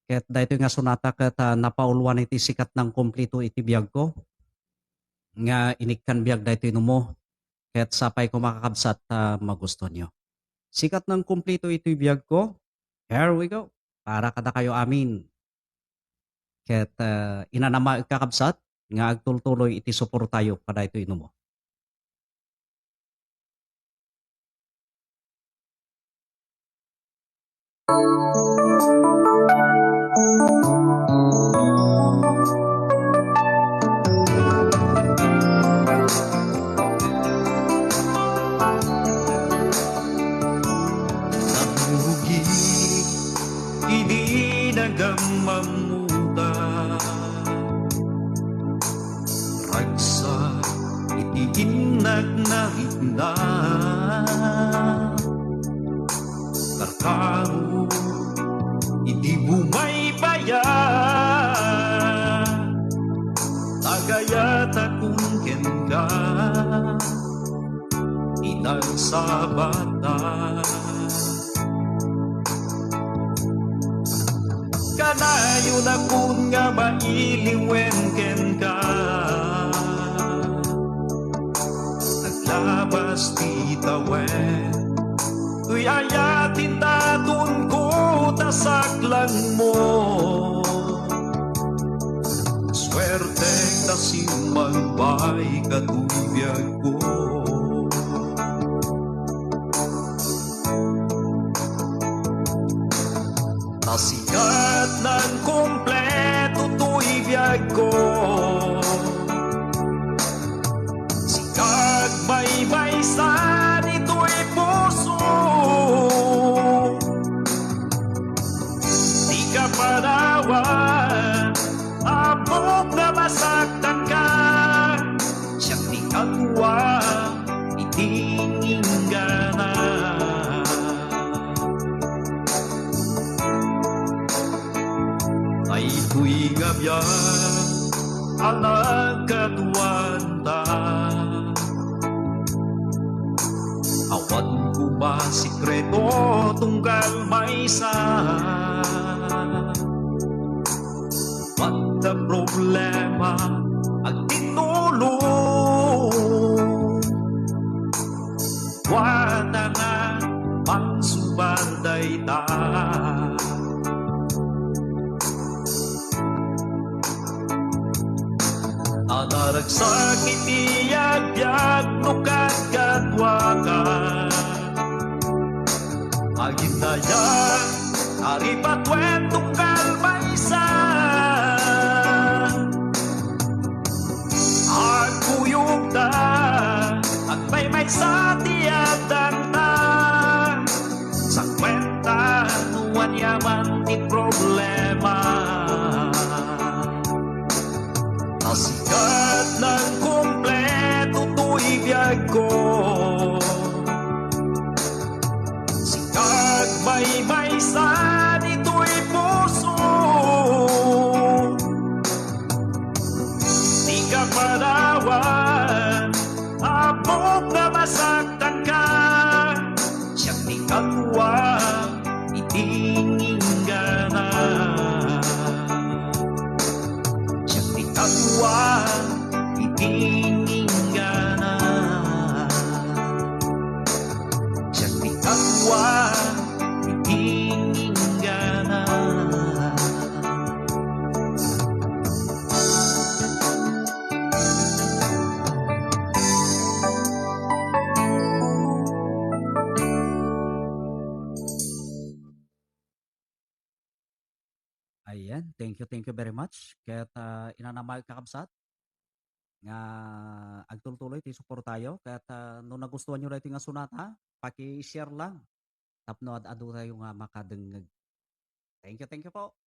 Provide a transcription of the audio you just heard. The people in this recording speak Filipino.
Ket daytoy nga sonata ket napaulwan iti sikat ng kumpleto iti biag ko nga inikkan biag daytoy numo ket sapay ko makakabsat magustuhan niyo. Sikat ng kumpleto iti biag ko. Here we go. Para kada kayo amin. Ket inanama kakabsat nga agtultuloy iti suportayo kada ito inumo. Namugi, hindi nagamamuta. Ragsa, itiinag na itna. Tarkaro, hindi bumay baya. Tagayat akong kenka, inang sa bata. Kanayon akong nga mailiwen ken ka. Naglabas di tawen, tuy ayatin tatun ko tasaklang mo. Swerte kasimang bay katubiyag ko. Sikat ng kumpleto to'y biyag ko. Sikag baybaysan ito'y puso. Di ka panawan, abog na masaktan ka. Siyang di katuwa, itingin ka na. Ay tuwing abyan ang nagkatuwanta. Awan ko ba sikreto tunggal may isa. What the problema ang tinulong. Wala nga mang subanday ta. Anaragsak itiyag-yag no kagkatwakan. Aginayang naripatwen tungkal maysa. Agkuyog ta at may sa tiyadang ta. Sa kwenta nuwan yaman ti problema. Sikat ng kumpleto to'y biyag ko. Sikag baybaysan ito'y puso. Di ka panawan, abog na masaktan ka. Siyang di katuwa, itingin ka na. Katuwa, itingin ka na. Siyang di katuwa, itingin ka na. Ayan, thank you very much. Ket inanama kakabsat nga agtultuloy ti suportayo ket no nagustuhan niyo daytoy nga sonata, paki-share lang tapno ad-adu tayo nga makadengeg. Thank you po.